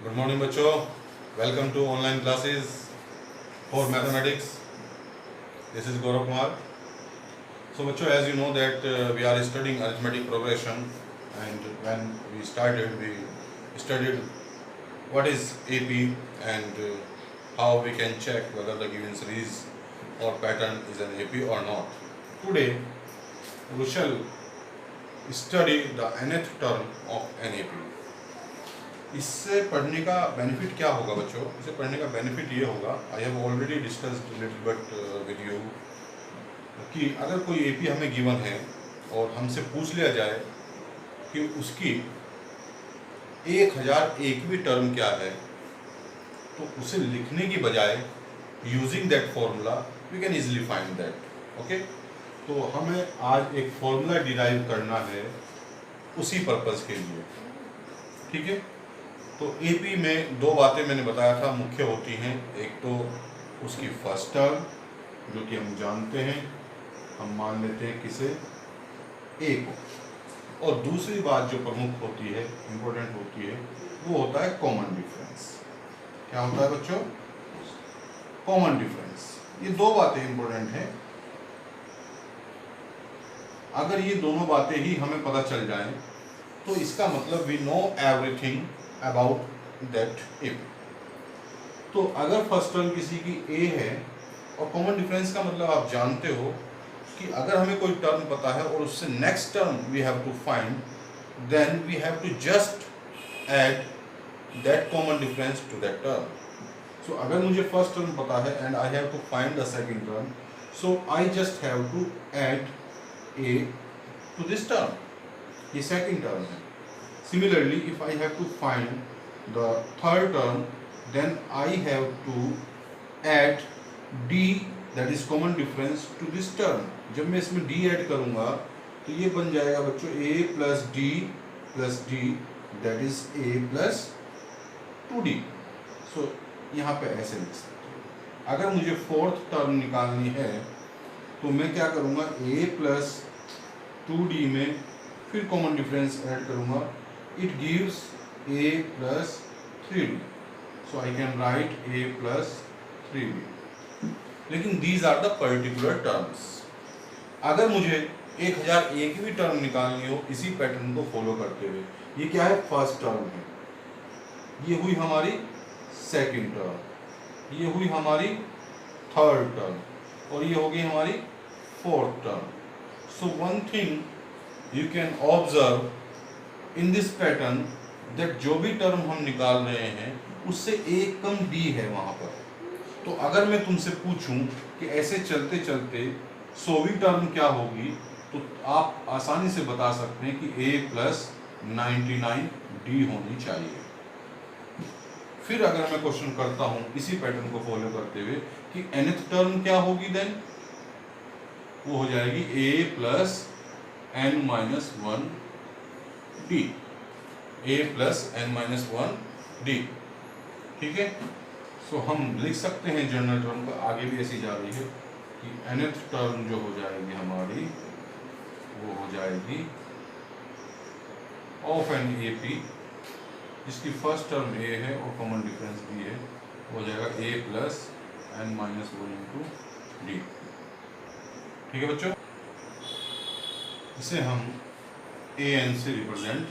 Good morning बच्चों, welcome to online classes for mathematics. This is Gaurav Kumar. सो बच्चों, as you know that we are studying arithmetic progression and when we studied what is AP and how we can check whether the given series or pattern is an AP or not. Today we shall study the nth term of an AP. इससे पढ़ने का benefit क्या होगा बच्चों? इसे पढ़ने का benefit ये होगा, I have already discussed little but with you, कि अगर कोई एपी हमें गिवन है और हमसे पूछ लिया जाए कि उसकी 1001वीं टर्म क्या है, तो उसे लिखने की बजाय using that formula we can easily find that. Okay, तो हमें आज एक फॉर्मूला डिराइव करना है उसी पर्पज़ के लिए। ठीक है, तो एपी में दो बातें मैंने बताया था मुख्य होती हैं। एक तो उसकी फर्स्ट टर्म जो कि हम जानते हैं, हम मान लेते हैं किसे, ए को, और दूसरी बात जो प्रमुख होती है, इम्पोर्टेंट होती है, वो होता है कॉमन डिफरेंस। क्या होता है बच्चों? Common difference. ये दो बातें इम्पोर्टेंट हैं। अगर ये दोनों बातें ही हमें पता चल जाएं तो इसका मतलब we know everything about that AP. तो अगर फर्स्ट टर्म किसी की ए है और कॉमन डिफरेंस का मतलब आप जानते हो कि अगर हमें कोई टर्म पता है और उससे next term we have to find, then we have to just add that common difference to that term. So अगर मुझे फर्स्ट टर्म पता है and I have to find the second term, so I just have to add a to this term. ये second term है। Similarly, if I have to find the third term, then I have to add d, that is common difference, to this term. जब मैं इसमें d add करूँगा तो ये बन जाएगा बच्चों a plus d, that is a plus 2d. So यहाँ पे ऐसे लिख सकते हो। अगर मुझे फोर्थ टर्म निकालनी है तो मैं क्या करूँगा, a plus 2d में फिर कॉमन डिफरेंस ऐड करूँगा, it gives a plus 3d, so I can write a plus 3d। लेकिन these are the particular terms। अगर मुझे 1001वीं टर्म निकालनी हो इसी पैटर्न को फॉलो करते हुए, ये क्या है, फर्स्ट टर्म है, ये हुई हमारी सेकंड टर्म, ये हुई हमारी थर्ड टर्म, और ये हो गई हमारी fourth term. So one thing you can observe in this pattern that जो भी टर्म हम निकाल रहे हैं उससे एक कम डी है वहाँ पर। तो अगर मैं तुमसे पूछूं कि ऐसे चलते चलते 100वीं टर्म क्या होगी, तो आप आसानी से बता सकते हैं कि a plus 99 डी होनी चाहिए। फिर अगर मैं क्वेश्चन करता हूँ इसी पैटर्न को फॉलो करते हुए कि nth टर्म क्या होगी, देन वो हो जाएगी a plus n-1 d, a plus n-1 d। ठीक है, सो हम लिख सकते हैं जनरल टर्म को, आगे भी ऐसी जा रही है कि nth टर्म जो हो जाएगी हमारी, वो हो जाएगी ऑफ एन एपी जिसकी फर्स्ट टर्म a है और कॉमन डिफरेंस b है, हो जाएगा a plus n-1 into d। ठीक है बच्चों, इसे हम an से रिप्रेजेंट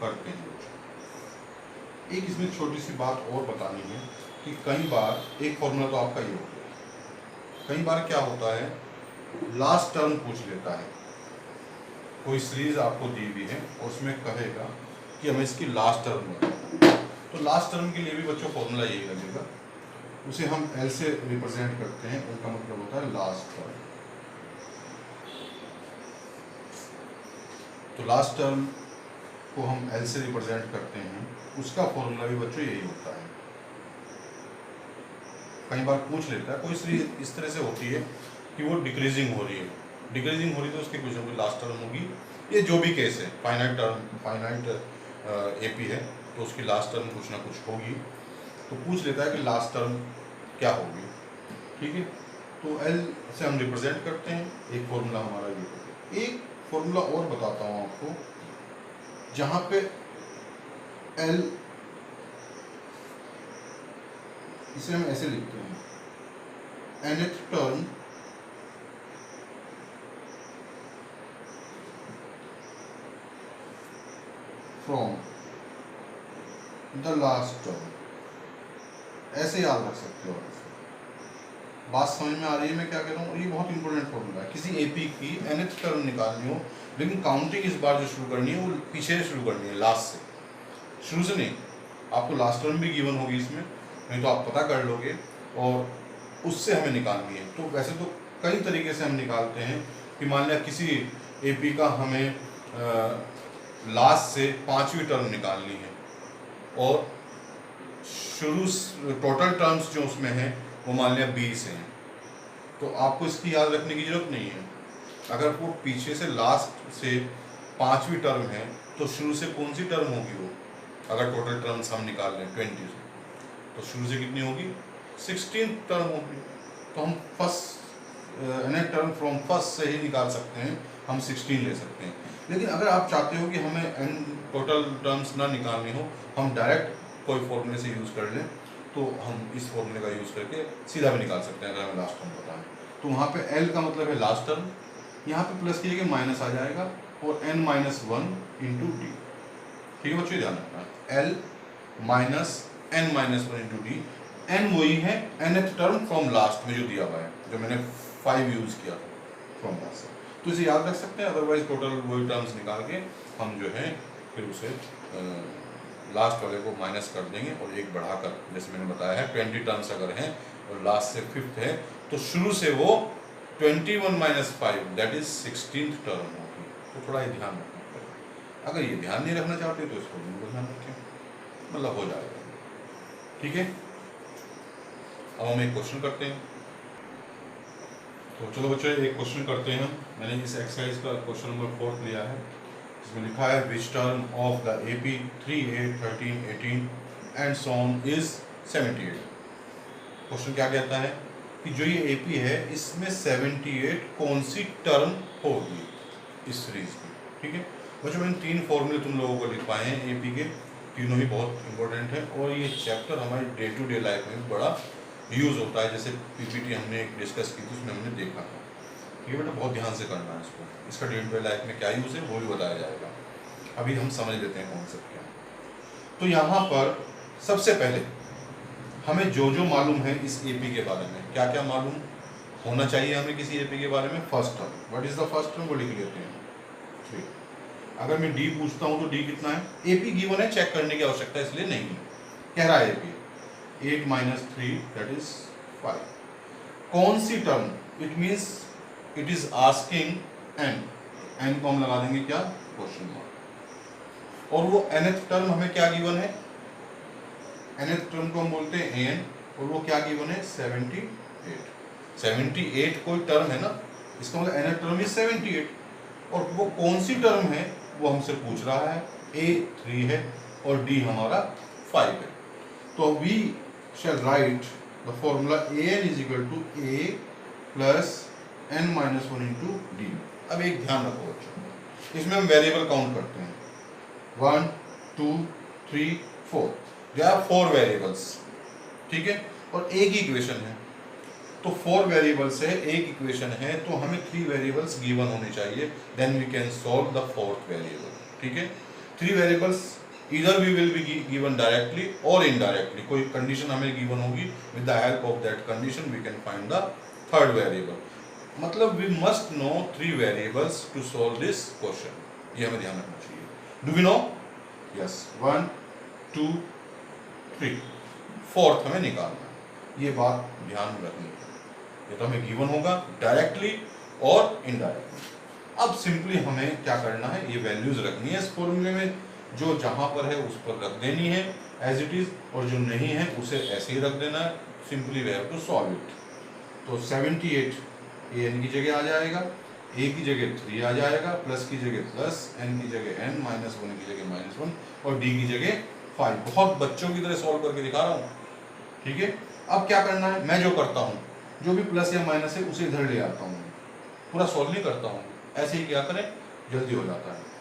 करते हैं। एक इसमें छोटी सी बात और बतानी है कि कई बार एक फॉर्मूला तो आपका ये हो गया, कई बार क्या होता है, लास्ट टर्म पूछ लेता है। कोई सीरीज आपको दी हुई है और उसमें कहेगा कि हमें इसकी लास्ट टर्म बताओ, तो लास्ट टर्म के लिए भी बच्चों फॉर्मूला यही लगेगा, उसे हम एल से रिप्रेजेंट करते हैं। उनका मतलब होता है लास्ट टर्म। तो लास्ट टर्म को हम एल से रिप्रेजेंट करते हैं, उसका फॉर्मूला भी बच्चों यही होता है। कई बार पूछ लेता है, कोई सीरीज इस तरह से होती है कि वो डिक्रीजिंग हो रही है, तो उसकी कुछ ना कुछ लास्ट टर्म होगी। ये जो भी केस है, फाइनाइट टर्म, फाइनाइट एपी है तो उसकी लास्ट टर्म कुछ ना कुछ होगी, तो पूछ लेता है कि लास्ट टर्म क्या होगी। ठीक है, तो एल से हम रिप्रेजेंट करते हैं, एक फॉर्मूला हमारा ये होगा। एक फॉर्मूला और बताता हूँ आपको, जहाँ पे एल इसे हम ऐसे लिखते हैं, nth term from the last term, ऐसे याद रख सकते हो। बात समझ में आ रही है मैं क्या कह रहा हूँ? ये बहुत इंपॉर्टेंट फॉर्मूला है। किसी एपी की nth टर्म निकालनी हो, लेकिन काउंटिंग इस बार जो शुरू करनी है वो पीछे से शुरू करनी है, लास्ट से, शुरू से नहीं। आपको लास्ट टर्म भी गिवन होगी इसमें, नहीं तो आप पता कर लोगे, और उससे हमें निकालनी है। तो वैसे तो कई तरीके से हम निकालते हैं कि मान लिया किसी एपी का हमें लास्ट से 5वीं टर्म निकालनी है, और शुरू टोटल टर्म्स जो उसमें हैं वो मान लिया 20 हैं, तो आपको इसकी याद रखने की जरूरत नहीं है। अगर वो पीछे से लास्ट से 5वीं टर्म है तो शुरू से कौन सी टर्म होगी वो, अगर टोटल टर्म्स हम निकाल लें 20 से, तो शुरू से कितनी होगी? 16 टर्म होगी। तो हम nth टर्म फ्रॉम फर्स्ट से ही निकाल सकते हैं, हम 16 ले सकते हैं। लेकिन अगर आप चाहते हो कि हमें टोटल टर्म्स ना निकालनी हो, हम डायरेक्ट कोई फॉर्मूले से यूज़ कर लें, तो हम इस फॉर्मूले का यूज़ करके सीधा भी निकाल सकते हैं अगर हमें लास्ट टर्म पता है। तो वहाँ पे L का मतलब है लास्ट टर्म, यहाँ पे प्लस की जगह माइनस आ जाएगा, और n - 1 इंटू डी। ठीक है बच्चों, ध्यान रखना, L minus n - 1 into D. n वही है nth टर्म फ्रॉम लास्ट में जो दिया हुआ है, जो मैंने 5 यूज़ किया था फ्रॉम लास्ट, तो इसे याद रख सकते हैं। अदरवाइज टोटल वही टर्म्स निकाल के हम जो है फिर उसे लास्ट वाले को माइनस कर देंगे और एक बढ़ाकर, जैसे मैंने बताया है 20 टर्म्स अगर हैं और लास्ट से 5th है, तो शुरू से वो 21 - 5 दैट इज 16th टर्म होगी। तो थोड़ा ये ध्यान रखना पड़ेगा। अगर ये ध्यान नहीं रखना चाहते तो इसको बिल्कुल ध्यान रखें, मतलब हो जाएगा। ठीक है, अब हम एक क्वेश्चन करते हैं। तो चलो बच्चों एक क्वेश्चन करते हैं। मैंने इस एक्सरसाइज का क्वेश्चन नंबर 4 लिया है, इसमें लिखा है which term of the AP 3, 8, 13, 18 and so on is 78। Question क्या कहता है कि जो ये AP है इसमें 78 कौन सी टर्म होगी इस सीरीज की। ठीक है बच्चों, मैंने 3 फॉर्मूले तुम लोगों को लिखवाए हैं AP के, तीनों ही बहुत इंपॉर्टेंट है, और ये चैप्टर हमारी डे टू डे लाइफ में बड़ा यूज़ होता है। जैसे PPT हमने एक डिस्कस की थी, उसमें हमने देखा था। ये बेटा बहुत ध्यान से करना है इसको, इसका डे टू डे लाइफ में क्या यूज़ है वो भी बताया जाएगा। अभी हम समझ लेते हैं कॉन्सेप्ट क्या। तो यहाँ पर सबसे पहले हमें जो जो मालूम है इस AP के बारे में, क्या क्या मालूम होना चाहिए हमें किसी AP के बारे में। First term, what is the first term, वो लिख लेते हैं 3। अगर मैं D पूछता हूँ तो D कितना है, AP गिवन है, चेक करने की आवश्यकता इसलिए नहीं है। कह रहा है AP 8 - 3 दैट इज 5। कौन सी term, it means it is asking n को हम लगा देंगे क्या, क्वेश्चन मार्क। और वो nth टर्म हमें क्या गिवन है, nth टर्म को हम बोलते हैं an, और वो क्या गिवन है 78। 78 कोई टर्म है ना, इसका मतलब nth टर्म इज 78, और वो कौन सी टर्म है वो हमसे पूछ रहा है। A 3 है और D हमारा 5 है। तो we shall write the formula an is equal to a plus n minus 1 into d। अब एक ध्यान रखो बच्चों, इसमें हम वेरिएबल काउंट करते हैं 1 2 3 4, देयर आर 4 वेरिएबल्स। ठीक है, और एक ही इक्वेशन है, तो 4 वेरिएबल्स है, एक इक्वेशन है, तो हमें 3 वेरिएबल्स गिवन होने चाहिए, then we can solve the 4th variable. ठीक है, 3 variables either we will be given directly or indirectly, कोई कंडीशन हमें गिवन होगी, with the help of that condition we can find the 3rd variable। मतलब we must know 3 variables to solve this question, ये हमें ध्यान रखना चाहिए। Do we know? Yes, 1 2 3, 4th हमें निकालना है, ये बात ध्यान रखनी है। ये तो हमें गिवन होगा डायरेक्टली और इनडायरेक्टली। अब सिंपली हमें क्या करना है, ये वैल्यूज रखनी है इस फॉर्मूले में, जो जहाँ पर है उस पर रख देनी है एज इट इज, और जो नहीं है उसे ऐसे ही रख देना है। Simply we have to solve it. तो 78 an की जगह आ जाएगा, a की जगह 3 आ जाएगा, प्लस की जगह प्लस, n की जगह n, -1 की जगह -1, और d की जगह 5। बहुत बच्चों की तरह सॉल्व करके दिखा रहा हूँ। ठीक है, अब क्या करना है, मैं जो करता हूँ, जो भी प्लस या माइनस है उसे इधर ले आता हूँ, पूरा सॉल्व नहीं करता हूँ, ऐसे ही क्या करें, जल्दी हो जाता है।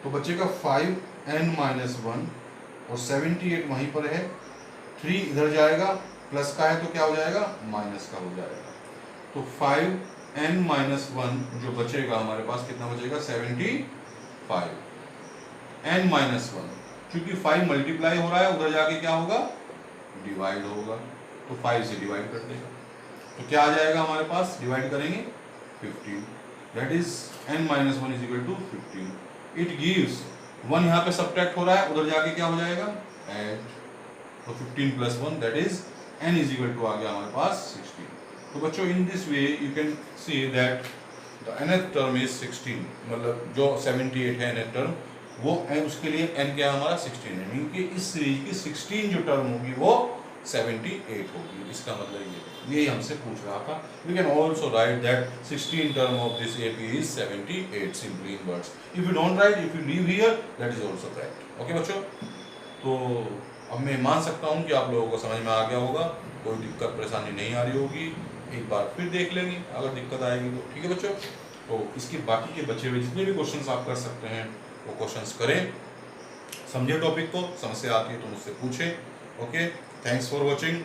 तो बच्चे का 5n - 1 और 78 वहीं पर है, 3 इधर जाएगा, प्लस का है तो क्या हो जाएगा, माइनस का हो जाएगा। तो 5n-1 जो बचेगा हमारे पास कितना बचेगा, 75 n-1, क्योंकि 5 मल्टीप्लाई हो रहा है, उधर जाके क्या होगा, डिवाइड होगा, तो 5 से डिवाइड कर देगा, तो क्या आ जाएगा हमारे पास, डिवाइड करेंगे 15, that is n-1 is equal to 15। It gives 1 यहाँ पे सब्ट्रैक्ट हो रहा है, उधर जाके क्या हो जाएगा, ऐड, तो 15 plus 1 that is n is equal to आ गया हमारे पास 16। तो बच्चों in this way you can see that the nth term is 16, मतलब जो 78 है nth टर्म, वो उसके लिए n क्या है हमारा 16 है, मीन कि इस सीरीज की 16 जो टर्म होगी वो 78 होगी। इसका मतलब ये हमसे पूछ रहा था। We can also write that 16 term of this AP is 78 simply in words. If you don't write, if you leave here, that is also correct. Okay बच्चों, तो अब मैं मान सकता हूँ कि आप लोगों को समझ में आ गया होगा, कोई दिक्कत परेशानी नहीं आ रही होगी। एक बार फिर देख लेंगे, अगर दिक्कत आएगी तो ठीक है बच्चों। तो इसके बाकी के बचे हुए जितने भी क्वेश्चंस आप कर सकते हैं वो क्वेश्चंस करें, समझे टॉपिक को, समस्या आती है तो मुझसे पूछें। Okay, thanks for watching.